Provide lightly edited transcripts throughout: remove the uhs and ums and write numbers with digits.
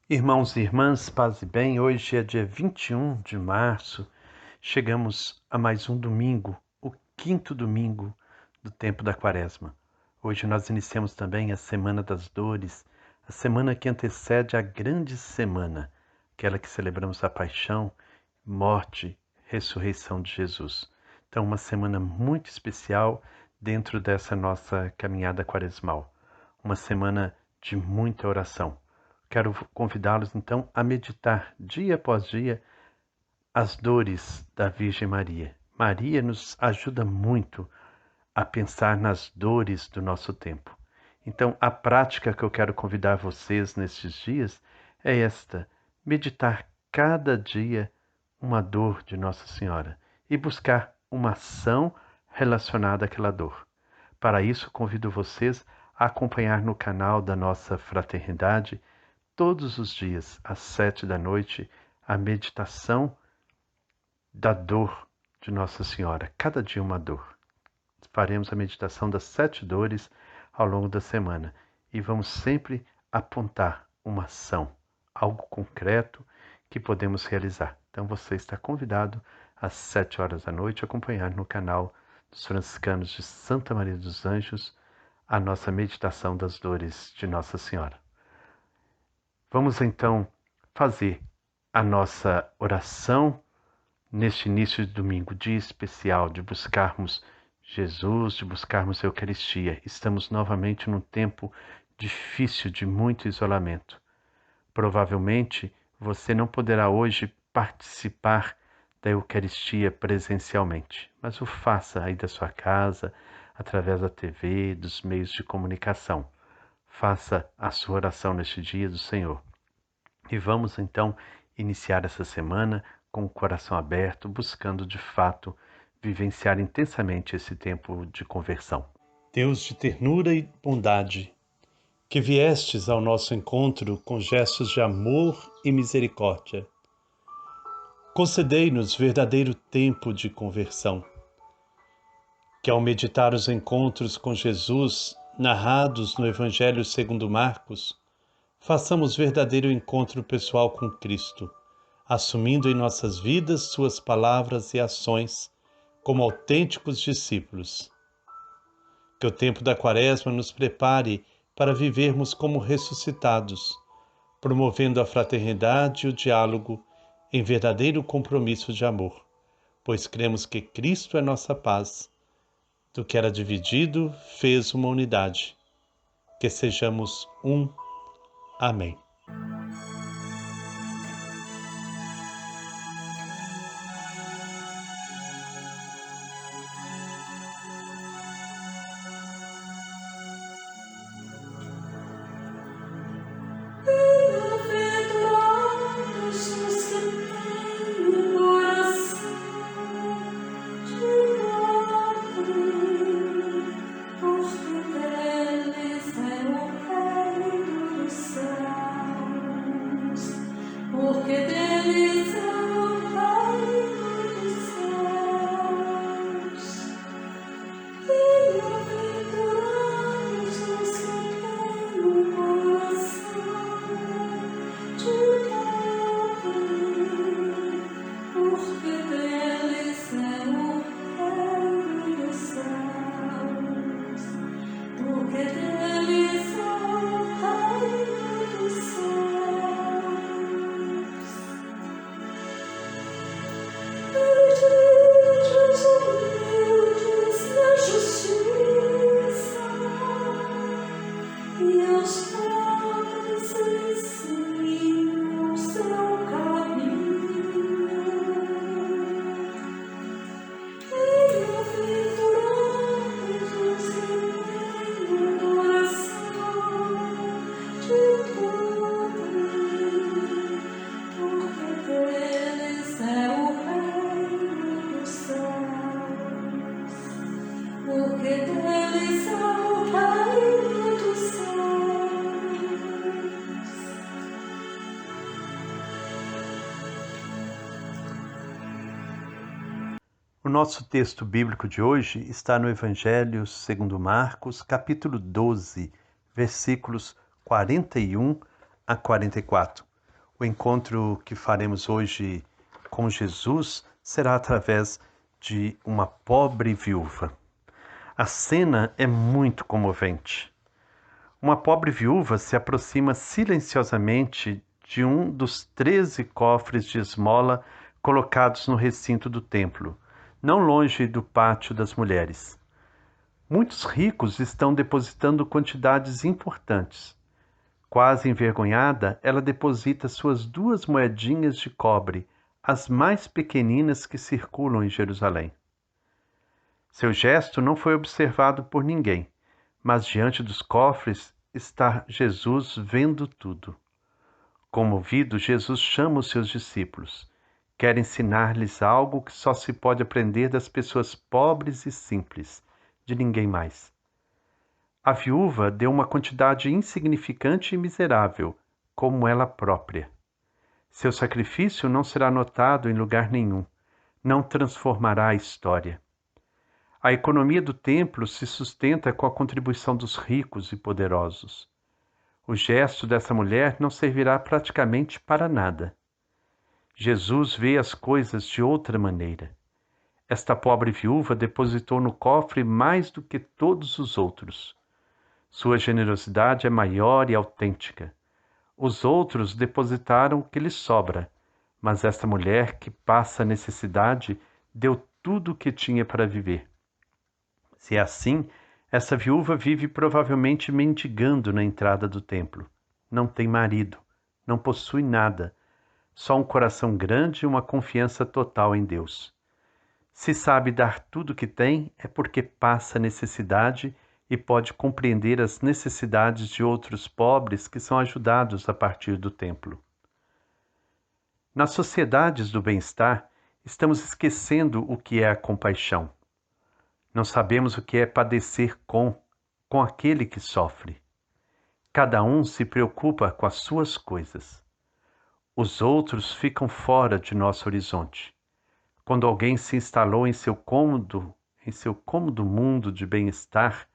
Irmãos e irmãs, paz e bem, hoje é dia 21 de março, chegamos a mais um domingo, o quinto domingo do tempo da Quaresma. Hoje nós iniciamos também a Semana das Dores, a semana que antecede a grande semana, aquela que celebramos a paixão, morte, ressurreição de Jesus. Então, uma semana muito especial dentro dessa nossa caminhada quaresmal, uma semana de muita oração. Quero convidá-los, então, a meditar dia após dia as dores da Virgem Maria. Maria nos ajuda muito a pensar nas dores do nosso tempo. Então, a prática que eu quero convidar vocês nestes dias é esta: meditar cada dia uma dor de Nossa Senhora e buscar uma ação relacionada àquela dor. Para isso, convido vocês a acompanhar no canal da nossa fraternidade todos os dias, às 7 da noite, a meditação da dor de Nossa Senhora. Cada dia uma dor. Faremos a meditação das 7 dores ao longo da semana e vamos sempre apontar uma ação, algo concreto que podemos realizar. Então você está convidado às 7 horas da noite a acompanhar no canal dos franciscanos de Santa Maria dos Anjos a nossa meditação das dores de Nossa Senhora. Vamos então fazer a nossa oração neste início de domingo, dia especial de buscarmos Jesus, de buscarmos a Eucaristia. Estamos novamente num tempo difícil de muito isolamento. Provavelmente você não poderá hoje participar da Eucaristia presencialmente, mas o faça aí da sua casa, através da TV, dos meios de comunicação. Faça a sua oração neste dia do Senhor. E vamos então iniciar essa semana com o coração aberto, buscando de fato vivenciar intensamente esse tempo de conversão. Deus de ternura e bondade, que viestes ao nosso encontro com gestos de amor e misericórdia, concedei-nos verdadeiro tempo de conversão, que ao meditar os encontros com Jesus narrados no Evangelho segundo Marcos, façamos verdadeiro encontro pessoal com Cristo, assumindo em nossas vidas suas palavras e ações como autênticos discípulos. Que o tempo da Quaresma nos prepare para vivermos como ressuscitados, promovendo a fraternidade e o diálogo em verdadeiro compromisso de amor, pois cremos que Cristo é nossa paz. Do que era dividido, fez uma unidade. Que sejamos um. Amém. O nosso texto bíblico de hoje está no Evangelho segundo Marcos, capítulo 12, versículos 41 a 44. O encontro que faremos hoje com Jesus será através de uma pobre viúva. A cena é muito comovente. Uma pobre viúva se aproxima silenciosamente de um dos 13 cofres de esmola colocados no recinto do templo, não longe do pátio das mulheres. Muitos ricos estão depositando quantidades importantes. Quase envergonhada, ela deposita suas 2 moedinhas de cobre, as mais pequeninas que circulam em Jerusalém. Seu gesto não foi observado por ninguém, mas diante dos cofres está Jesus vendo tudo. Comovido, Jesus chama os seus discípulos. Quer ensinar-lhes algo que só se pode aprender das pessoas pobres e simples, de ninguém mais. A viúva deu uma quantidade insignificante e miserável, como ela própria. Seu sacrifício não será notado em lugar nenhum, não transformará a história. A economia do templo se sustenta com a contribuição dos ricos e poderosos. O gesto dessa mulher não servirá praticamente para nada. Jesus vê as coisas de outra maneira. Esta pobre viúva depositou no cofre mais do que todos os outros. Sua generosidade é maior e autêntica. Os outros depositaram o que lhes sobra, mas esta mulher que passa necessidade deu tudo o que tinha para viver. Se é assim, essa viúva vive provavelmente mendigando na entrada do templo. Não tem marido, não possui nada, só um coração grande e uma confiança total em Deus. Se sabe dar tudo o que tem, é porque passa necessidade e pode compreender as necessidades de outros pobres que são ajudados a partir do templo. Nas sociedades do bem-estar, estamos esquecendo o que é a compaixão. Não sabemos o que é padecer com aquele que sofre. Cada um se preocupa com as suas coisas. Os outros ficam fora de nosso horizonte. Quando alguém se instalou em seu cômodo mundo de bem-estar,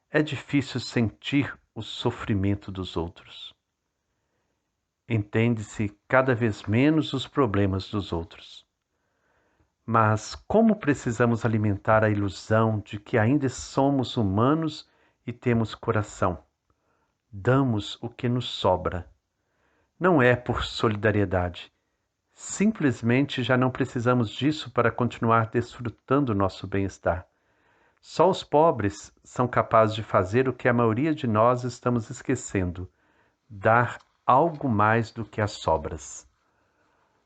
é difícil sentir o sofrimento dos outros. Entende-se cada vez menos os problemas dos outros. Mas como precisamos alimentar a ilusão de que ainda somos humanos e temos coração? Damos o que nos sobra. Não é por solidariedade. Simplesmente já não precisamos disso para continuar desfrutando nosso bem-estar. Só os pobres são capazes de fazer o que a maioria de nós estamos esquecendo: dar algo mais do que as sobras.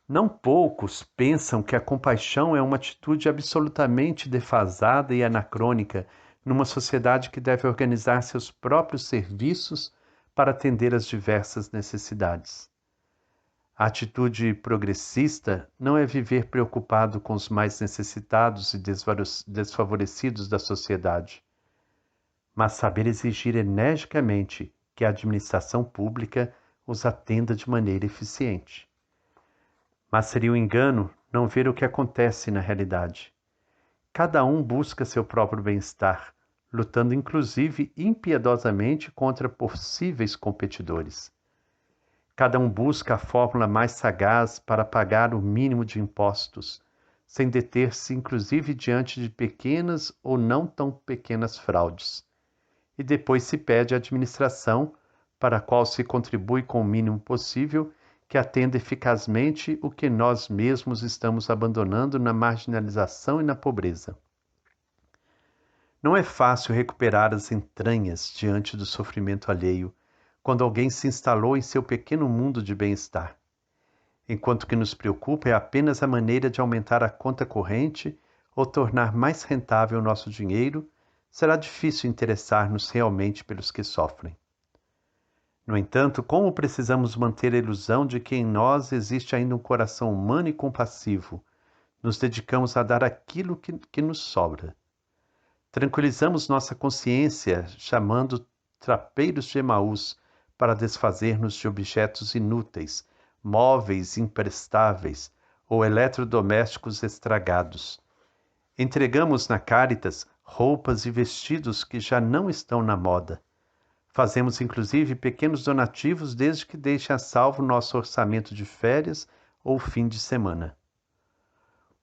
Não poucos pensam que a compaixão é uma atitude absolutamente defasada e anacrônica numa sociedade que deve organizar seus próprios serviços para atender às diversas necessidades. A atitude progressista não é viver preocupado com os mais necessitados e desfavorecidos da sociedade, mas saber exigir energicamente que a administração pública os atenda de maneira eficiente. Mas seria um engano não ver o que acontece na realidade. Cada um busca seu próprio bem-estar, lutando inclusive impiedosamente contra possíveis competidores. Cada um busca a fórmula mais sagaz para pagar o mínimo de impostos, sem deter-se inclusive diante de pequenas ou não tão pequenas fraudes. E depois se pede a administração, para a qual se contribui com o mínimo possível, que atenda eficazmente o que nós mesmos estamos abandonando na marginalização e na pobreza. Não é fácil recuperar as entranhas diante do sofrimento alheio, quando alguém se instalou em seu pequeno mundo de bem-estar. Enquanto que nos preocupa é apenas a maneira de aumentar a conta corrente ou tornar mais rentável o nosso dinheiro, será difícil interessar-nos realmente pelos que sofrem. No entanto, como precisamos manter a ilusão de que em nós existe ainda um coração humano e compassivo, nos dedicamos a dar aquilo que nos sobra. Tranquilizamos nossa consciência chamando trapeiros de Emaús para desfazer-nos de objetos inúteis, móveis imprestáveis ou eletrodomésticos estragados. Entregamos na Cáritas roupas e vestidos que já não estão na moda. Fazemos inclusive pequenos donativos desde que deixe a salvo nosso orçamento de férias ou fim de semana.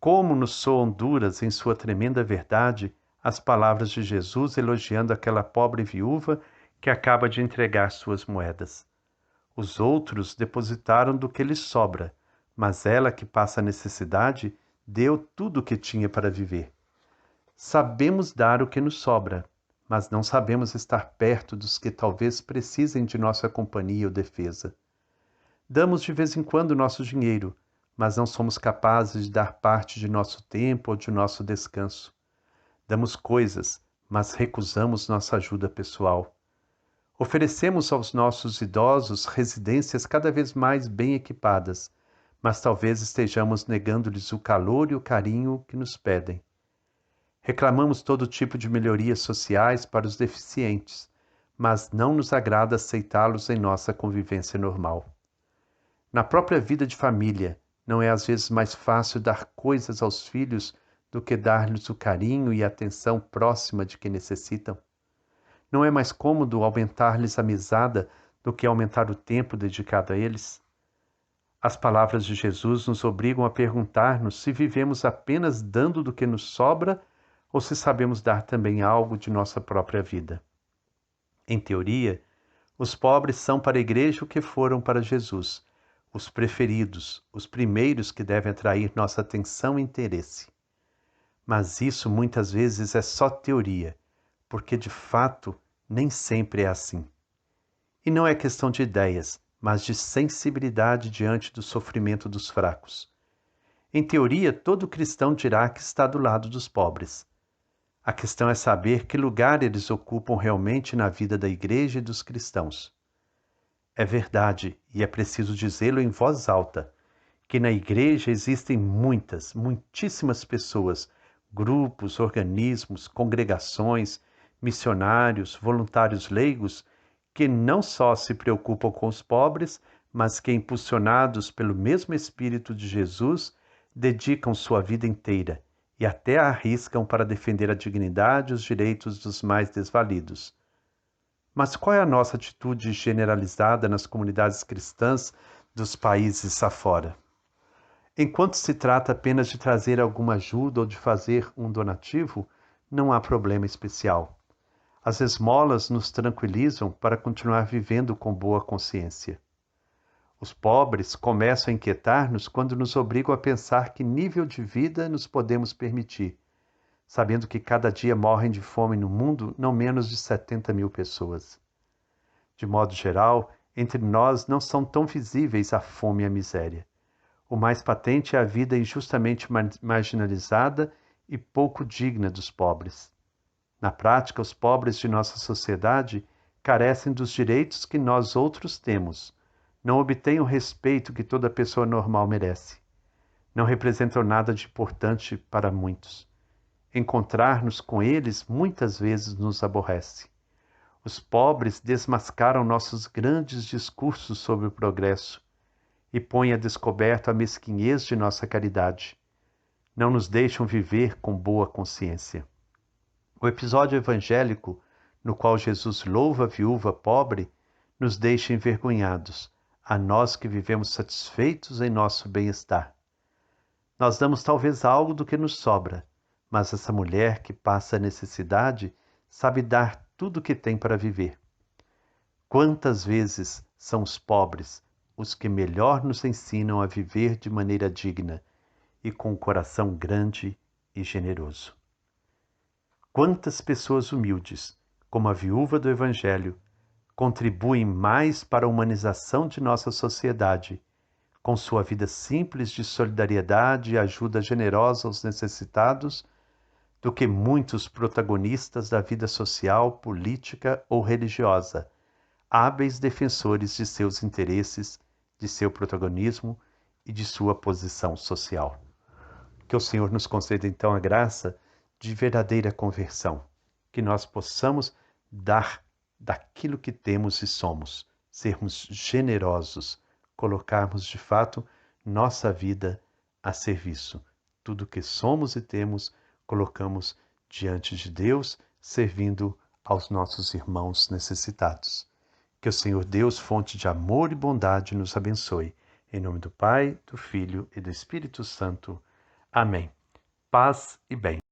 Como nos soam duras em sua tremenda verdade as palavras de Jesus elogiando aquela pobre viúva que acaba de entregar suas moedas. Os outros depositaram do que lhes sobra, mas ela que passa necessidade deu tudo o que tinha para viver. Sabemos dar o que nos sobra, mas não sabemos estar perto dos que talvez precisem de nossa companhia ou defesa. Damos de vez em quando nosso dinheiro, mas não somos capazes de dar parte de nosso tempo ou de nosso descanso. Damos coisas, mas recusamos nossa ajuda pessoal. Oferecemos aos nossos idosos residências cada vez mais bem equipadas, mas talvez estejamos negando-lhes o calor e o carinho que nos pedem. Reclamamos todo tipo de melhorias sociais para os deficientes, mas não nos agrada aceitá-los em nossa convivência normal. Na própria vida de família, não é às vezes mais fácil dar coisas aos filhos do que dar-lhes o carinho e a atenção próxima de que necessitam? Não é mais cômodo aumentar-lhes a mesada do que aumentar o tempo dedicado a eles? As palavras de Jesus nos obrigam a perguntar-nos se vivemos apenas dando do que nos sobra ou se sabemos dar também algo de nossa própria vida. Em teoria, os pobres são para a igreja o que foram para Jesus, os preferidos, os primeiros que devem atrair nossa atenção e interesse. Mas isso muitas vezes é só teoria, porque de fato nem sempre é assim. E não é questão de ideias, mas de sensibilidade diante do sofrimento dos fracos. Em teoria, todo cristão dirá que está do lado dos pobres. A questão é saber que lugar eles ocupam realmente na vida da igreja e dos cristãos. É verdade, e é preciso dizê-lo em voz alta, que na igreja existem muitíssimas pessoas, grupos, organismos, congregações, missionários, voluntários leigos, que não só se preocupam com os pobres, mas que, impulsionados pelo mesmo Espírito de Jesus, dedicam sua vida inteira e até arriscam para defender a dignidade e os direitos dos mais desvalidos. Mas qual é a nossa atitude generalizada nas comunidades cristãs dos países afora? Enquanto se trata apenas de trazer alguma ajuda ou de fazer um donativo, não há problema especial. As esmolas nos tranquilizam para continuar vivendo com boa consciência. Os pobres começam a inquietar-nos quando nos obrigam a pensar que nível de vida nos podemos permitir, sabendo que cada dia morrem de fome no mundo não menos de 70 mil pessoas. De modo geral, entre nós não são tão visíveis a fome e a miséria. O mais patente é a vida injustamente marginalizada e pouco digna dos pobres. Na prática, os pobres de nossa sociedade carecem dos direitos que nós outros temos, não obtêm o respeito que toda pessoa normal merece. Não representam nada de importante para muitos. Encontrar-nos com eles muitas vezes nos aborrece. Os pobres desmascaram nossos grandes discursos sobre o progresso e põem a descoberto a mesquinhez de nossa caridade. Não nos deixam viver com boa consciência. O episódio evangélico, no qual Jesus louva a viúva pobre, nos deixa envergonhados, a nós que vivemos satisfeitos em nosso bem-estar. Nós damos talvez algo do que nos sobra, mas essa mulher que passa necessidade sabe dar tudo o que tem para viver. Quantas vezes são os pobres os que melhor nos ensinam a viver de maneira digna e com um coração grande e generoso. Quantas pessoas humildes, como a viúva do Evangelho, contribuem mais para a humanização de nossa sociedade, com sua vida simples de solidariedade e ajuda generosa aos necessitados, do que muitos protagonistas da vida social, política ou religiosa, hábeis defensores de seus interesses, de seu protagonismo e de sua posição social. Que o Senhor nos conceda então a graça de verdadeira conversão, que nós possamos dar daquilo que temos e somos, sermos generosos, colocarmos de fato nossa vida a serviço. Tudo que somos e temos, colocamos diante de Deus, servindo aos nossos irmãos necessitados. Que o Senhor Deus, fonte de amor e bondade, nos abençoe. Em nome do Pai, do Filho e do Espírito Santo. Amém. Paz e bem.